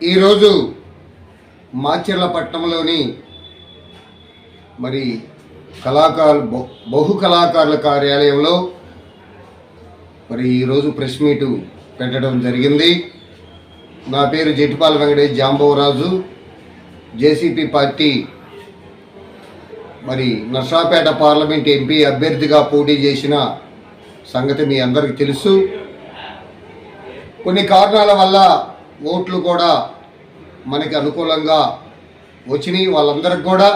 ఈరోజు మాచర్లపట్నంలోని మరి బహు కళాకారుల కార్యాలయంలో మరి ఈరోజు ప్రెస్ మీటు పెట్టడం జరిగింది. నా పేరు జెట్టిపాల వెంకటేష్ జాంబవరాజు, జేసీపీ పార్టీ మరి నర్సాపేట పార్లమెంట్ ఎంపీ అభ్యర్థిగా పోటీ చేసిన సంగతి మీ అందరికీ తెలుసు. కొన్ని కారణాల వల్ల ఓట్లు కూడా మనకి అనుకూలంగా వచ్చినాయి. వాళ్ళందరికీ కూడా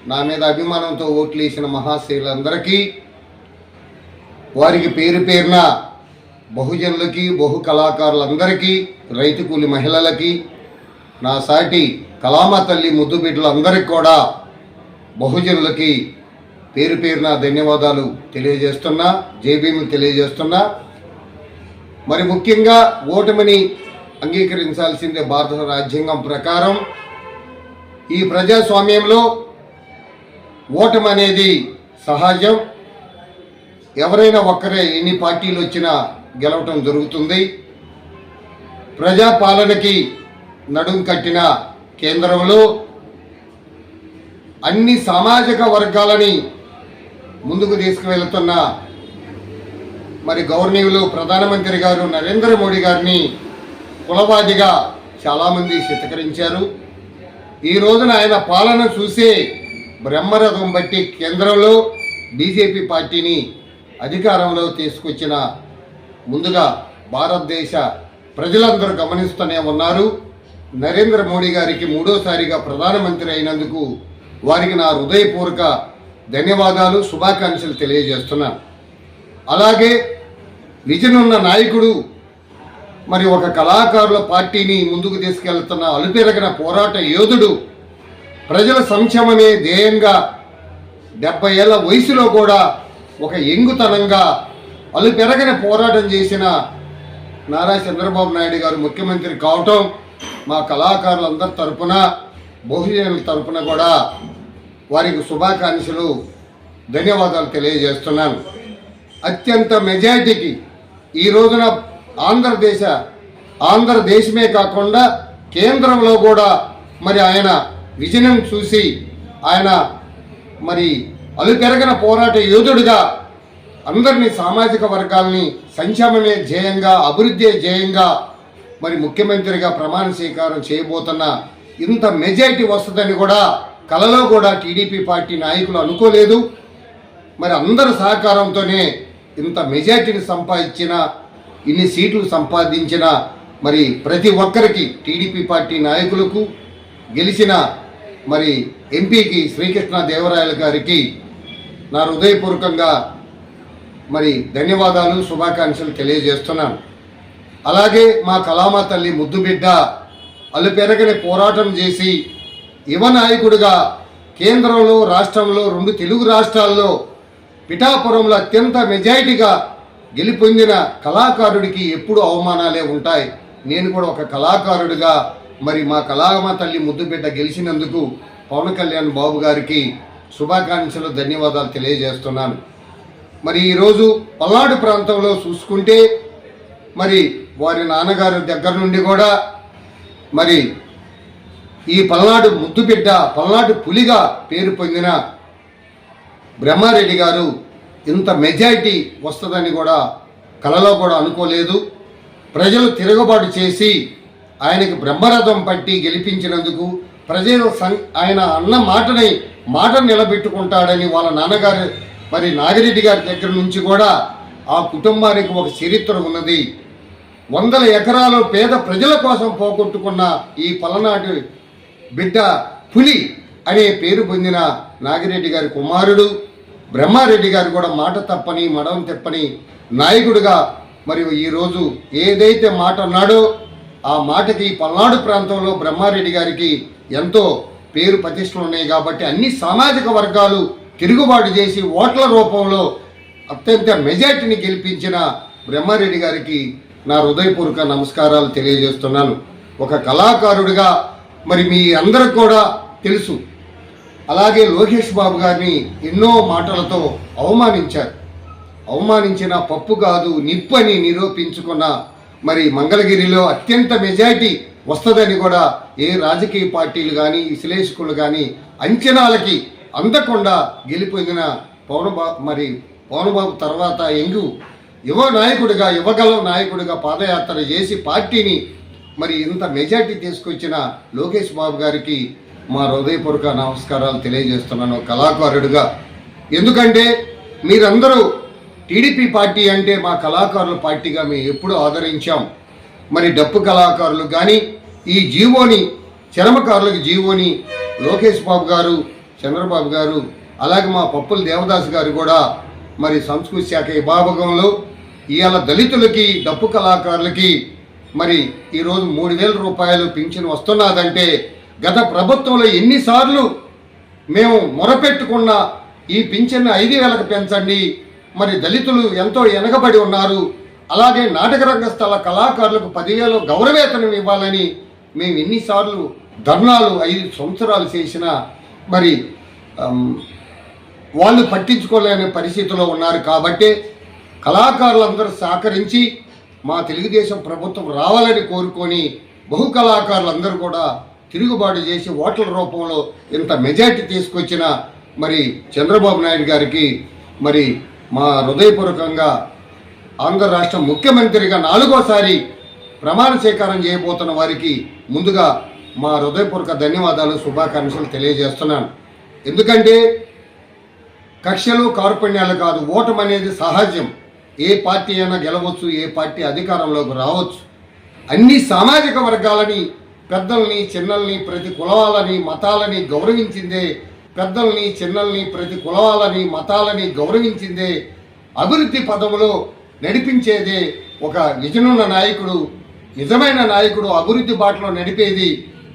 నా మీద అభిమానంతో ఓట్లు వేసిన మహాశయులందరికీ, వారికి పేరు పేరున బహుజనులకి, బహు కళాకారులందరికీ, రైతు కూలి మహిళలకి, నా సాటి కళామ తల్లి ముద్దు బిడ్డలందరికీ కూడా బహుజనులకి పేరు పేరున ధన్యవాదాలు తెలియజేస్తున్నా, జైభీములు తెలియజేస్తున్నా. మరి ముఖ్యంగా ఓటమిని అంగీకరించాల్సిందే. భారత రాజ్యాంగం ప్రకారం ఈ ప్రజాస్వామ్యంలో ఓటమి అనేది సహజం. ఎవరైనా ఒక్కరే ఎన్ని పార్టీలు వచ్చినా గెలవటం జరుగుతుంది. ప్రజాపాలనకి నడుం కట్టిన కేంద్రంలో అన్ని సామాజిక వర్గాలని ముందుకు తీసుకువెళ్తున్న మరి గౌరవనీయులు ప్రధానమంత్రి గారు నరేంద్ర మోడీ గారిని కులవాదిగా చాలామంది చిత్రీకరించారు. ఈ రోజున ఆయన పాలన చూసే బ్రహ్మరథం బట్టి కేంద్రంలో బీజేపీ పార్టీని అధికారంలో తీసుకొచ్చిన ముందుగా భారతదేశ ప్రజలందరూ గమనిస్తూనే ఉన్నారు. నరేంద్ర మోడీ గారికి మూడోసారిగా ప్రధానమంత్రి అయినందుకు వారికి నా హృదయపూర్వక ధన్యవాదాలు, శుభాకాంక్షలు తెలియజేస్తున్నాను. అలాగే విజనున్న నాయకుడు, మరి ఒక కళాకారుల పార్టీని ముందుకు తీసుకెళ్తున్న అలుపెరగిన పోరాట యోధుడు, ప్రజల సంక్షేమమే ధ్యేయంగా 70 ఏళ్ల వయసులో కూడా ఒక ఎంగుతనంగా అలుపెరగిన పోరాటం చేసిన నారా చంద్రబాబు నాయుడు గారు ముఖ్యమంత్రి కావటం మా కళాకారులందరి తరఫున, బహుజనుల తరఫున కూడా వారికి శుభాకాంక్షలు, ధన్యవాదాలు తెలియజేస్తున్నాను. అత్యంత మెజారిటీకి ఈ రోజున ఆంధ్రదేశమే కాకుండా కేంద్రంలో కూడా మరి ఆయన విజయం చూసి ఆయన మరి అలుపెరగిన పోరాట యోధుడిగా అందరినీ, సామాజిక వర్గాల్ని సంక్షేమమే ధ్యేయంగా, అభివృద్ధి ధ్యేయంగా మరి ముఖ్యమంత్రిగా ప్రమాణ స్వీకారం చేయబోతున్న ఇంత మెజారిటీ వస్తుందని కూడా కలలో కూడా టీడీపీ పార్టీ నాయకులు అనుకోలేదు. మరి అందరి సహకారంతోనే ఇంత మెజారిటీని సంపాదించిన, ఇన్ని సీట్లు సంపాదించిన మరి ప్రతి ఒక్కరికి, టీడీపీ పార్టీ నాయకులకు, గెలిచిన మరి ఎంపీకి శ్రీకృష్ణదేవరాయలు గారికి నా హృదయపూర్వకంగా మరి ధన్యవాదాలు, శుభాకాంక్షలు తెలియజేస్తున్నాను. అలాగే మా కళామ తల్లి ముద్దుబిడ్డ అలుపెరగని పోరాటం చేసి యువ నాయకుడిగా కేంద్రంలో, రాష్ట్రంలో, 2 తెలుగు రాష్ట్రాల్లో పిఠాపురంలో అత్యంత మెజారిటీగా గెలుపొందిన కళాకారుడికి ఎప్పుడు అవమానాలే ఉంటాయి. నేను కూడా ఒక కళాకారుడిగా మరి మా కళామ తల్లి ముద్దుబిడ్డ గెలిచినందుకు పవన్ కళ్యాణ్ బాబు గారికి శుభాకాంక్షలు, ధన్యవాదాలు తెలియజేస్తున్నాను. మరి ఈరోజు పల్నాడు ప్రాంతంలో చూసుకుంటే మరి వారి నాన్నగారి దగ్గర నుండి కూడా మరి ఈ పల్నాడు ముద్దుబిడ్డ, పల్నాడు పులిగా పేరు పొందిన బ్రహ్మారెడ్డి గారు ఇంత మెజారిటీ వస్తుందని కూడా కలలో కూడా అనుకోలేదు. ప్రజలు తిరుగుబాటు చేసి ఆయనకి బ్రహ్మరథం పట్టి గెలిపించినందుకు ప్రజలు ఆయన అన్న మాట నిలబెట్టుకుంటాడని వాళ్ళ నాన్నగారు మరి నాగిరెడ్డి గారి దగ్గర నుంచి కూడా ఆ కుటుంబానికి ఒక చరిత్ర ఉన్నది. 100 ఎకరాలు పేద ప్రజల కోసం పోగొట్టుకున్న ఈ పలనాటి బిడ్డ పులి అనే పేరు పొందిన నాగిరెడ్డి గారి కుమారుడు బ్రహ్మారెడ్డి గారు కూడా మాట తప్పని, మడవం తెప్పని నాయకుడిగా మరి ఈరోజు ఏదైతే మాట అన్నాడో ఆ మాటకి పల్నాడు ప్రాంతంలో బ్రహ్మారెడ్డి గారికి ఎంతో పేరు ప్రతిష్టలు ఉన్నాయి. కాబట్టి అన్ని సామాజిక వర్గాలు తిరుగుబాటు చేసి ఓట్ల రూపంలో అత్యంత మెజార్టీని గెలిపించిన బ్రహ్మారెడ్డి గారికి నా హృదయపూర్వక నమస్కారాలు తెలియజేస్తున్నాను. ఒక కళాకారుడిగా మరి మీ అందరికి కూడా తెలుసు. అలాగే లోకేష్ బాబు గారిని ఎన్నో మాటలతో అవమానించారు. అవమానించిన పప్పు కాదు నిప్పు అని నిరూపించుకున్న మరి మంగళగిరిలో అత్యంత మెజారిటీ వస్తుందని కూడా ఏ రాజకీయ పార్టీలు కానీ విశ్లేషకులు కానీ అంచనాలకి అందకుండా గెలిపోయిన పవన్బాబు తర్వాత యువగల నాయకుడిగా పాదయాత్ర చేసి పార్టీని మరి ఇంత మెజార్టీ తీసుకొచ్చిన లోకేష్ బాబు గారికి మా హృదయపూర్వక నమస్కారాలు తెలియజేస్తున్నాను కళాకారుడిగా. ఎందుకంటే మీరందరూ టీడీపీ పార్టీ అంటే మా కళాకారుల పార్టీగా మేము ఎప్పుడూ ఆదరించాం. మరి డప్పు కళాకారులు కానీ ఈ జీవోని చరమకారులకు జీవోని లోకేష్ బాబు గారు, చంద్రబాబు గారు, అలాగే మా పప్పుల దేవదాస్ గారు కూడా మరి సంస్కృతి శాఖ విభాగంలో ఇవాళ దళితులకి డప్పు కళాకారులకి మరి ఈరోజు 3,000 రూపాయలు పింఛన్ వస్తున్నదంటే గత ప్రభుత్వంలో ఎన్నిసార్లు మేము మొరపెట్టుకున్న ఈ పింఛన్ 5,000కు పెంచండి, మరి దళితులు ఎంతో వెనకబడి ఉన్నారు, అలాగే నాటక రంగస్థల కళాకారులకు 10,000 గౌరవేతనం ఇవ్వాలని మేము ఎన్నిసార్లు ధర్నాలు 5 సంవత్సరాలు చేసినా మరి వాళ్ళు పట్టించుకోలేని పరిస్థితిలో ఉన్నారు. కాబట్టి కళాకారులందరూ సహకరించి మా తెలుగుదేశం ప్రభుత్వం రావాలని కోరుకొని బహు కళాకారులందరూ కూడా తిరుగుబాటు చేసి ఓట్ల రూపంలో ఇంత మెజార్టీ తీసుకొచ్చిన మరి చంద్రబాబు నాయుడు గారికి మరి మా హృదయపూర్వకంగా ఆంధ్ర రాష్ట్ర ముఖ్యమంత్రిగా 4వసారి ప్రమాణ స్వీకారం చేయబోతున్న వారికి ముందుగా మా హృదయపూర్వక ధన్యవాదాలు, శుభాకాంక్షలు తెలియజేస్తున్నాను. ఎందుకంటే కక్షలు కార్పణ్యాలు కాదు, ఓటమి అనేది సహజం. ఏ పార్టీ అయినా గెలవచ్చు, ఏ పార్టీ అధికారంలోకి రావచ్చు. అన్ని సామాజిక వర్గాలని, పెద్దల్ని చిన్నల్ని, ప్రతి కులాలని మతాలని గౌరవించిందే, పెద్దల్ని చిన్నల్ని ప్రతి కులాలని మతాలని గౌరవించిందే, అభివృద్ధి పదవులో నడిపించేదే ఒక విజనున్న నాయకుడు, నిజమైన నాయకుడు, అభివృద్ధి బాటలో నడిపేది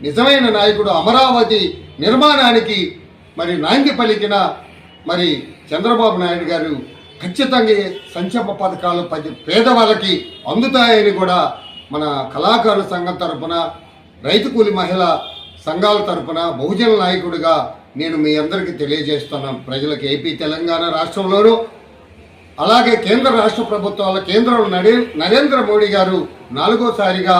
నిజమైన నాయకుడు, అమరావతి నిర్మాణానికి మరి నాంది పలికిన మరి చంద్రబాబు నాయుడు గారు ఖచ్చితంగా సంక్షేమ పథకాలు పేదవాళ్ళకి అందుతాయని కూడా మన కళాకారుల సంఘం తరపున, రైతు కూలి మహిళా సంఘాల తరపున బహుజన నాయకుడిగా నేను మీ అందరికీ తెలియజేస్తున్నాను. ప్రజలకు ఏపీ తెలంగాణ రాష్ట్రంలోనూ అలాగే కేంద్ర రాష్ట్ర ప్రభుత్వాల కేంద్రంలో నరేంద్ర మోడీ గారు 4వసారిగా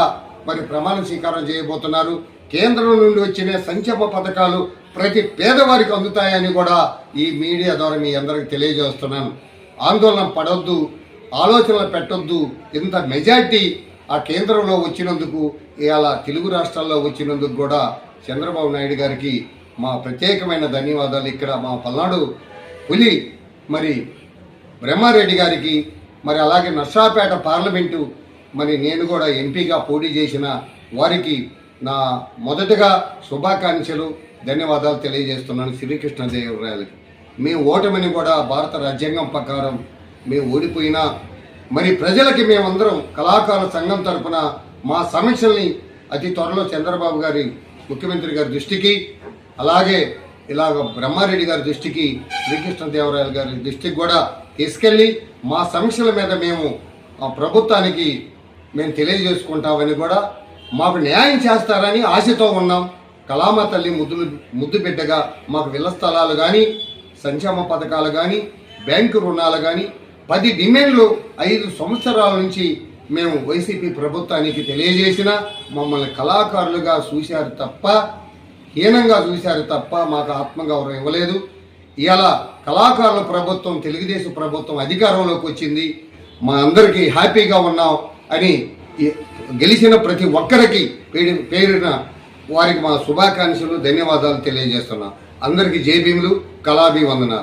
మరి ప్రమాణ స్వీకారం చేయబోతున్నారు. కేంద్రం నుండి వచ్చిన సంక్షేమ పథకాలు ప్రతి పేదవారికి అందుతాయని కూడా ఈ మీడియా ద్వారా మీ అందరికి తెలియజేస్తున్నాను. ఆందోళన పడొద్దు, ఆలోచనలు పెట్టొద్దు. ఇంత మెజార్టీ ఆ కేంద్రంలో వచ్చినందుకు, ఇవాళ తెలుగు రాష్ట్రాల్లో వచ్చినందుకు కూడా చంద్రబాబు నాయుడు గారికి మా ప్రత్యేకమైన ధన్యవాదాలు. ఇక్కడ మా పల్నాడు పులి మరి బ్రహ్మారెడ్డి గారికి, మరి అలాగే నర్సాపేట పార్లమెంటు మరి నేను కూడా ఎంపీగా పోటీ చేసిన వారికి నా మొదటగా శుభాకాంక్షలు, ధన్యవాదాలు తెలియజేస్తున్నాను. శ్రీకృష్ణదేవరాయలకి మేము ఓటమిని కూడా భారత రాజ్యాంగం ప్రకారం మేము ఓడిపోయినా మరి ప్రజలకి మేమందరం కళాకారుల సంఘం తరఫున మా సమస్యల్ని అతి త్వరలో చంద్రబాబు గారి ముఖ్యమంత్రి గారి దృష్టికి, అలాగే ఇలాగ బ్రహ్మారెడ్డి గారి దృష్టికి, శ్రీకృష్ణదేవరాయల గారి దృష్టికి కూడా తీసుకెళ్ళి మా సమస్యల మీద మేము ప్రభుత్వానికి మేము తెలియజేసుకుంటామని కూడా మాకు న్యాయం చేస్తారని ఆశతో ఉన్నాం. కళామ తల్లి ముద్దు బిడ్డగా మాకు ఇళ్ల స్థలాలు కానీ, సంక్షేమ పథకాలు కానీ, బ్యాంకు రుణాలు కానీ 10 డిమాండ్లు 5 సంవత్సరాల నుంచి మేము వైసీపీ ప్రభుత్వానికి తెలియజేసిన మమ్మల్ని కళాకారులుగా చూశారు తప్ప, హీనంగా చూశారు తప్ప మాకు ఆత్మగౌరవం ఇవ్వలేదు. ఇవాళ కళాకారుల ప్రభుత్వం, తెలుగుదేశం ప్రభుత్వం అధికారంలోకి వచ్చింది, మా అందరికీ హ్యాపీగా ఉన్నాం అని గెలిచిన ప్రతి ఒక్కరికి పేరున వారికి మా శుభాకాంక్షలు, ధన్యవాదాలు తెలియజేస్తున్నాం. అందరికీ జై భీములు, కళాభివందనాలు.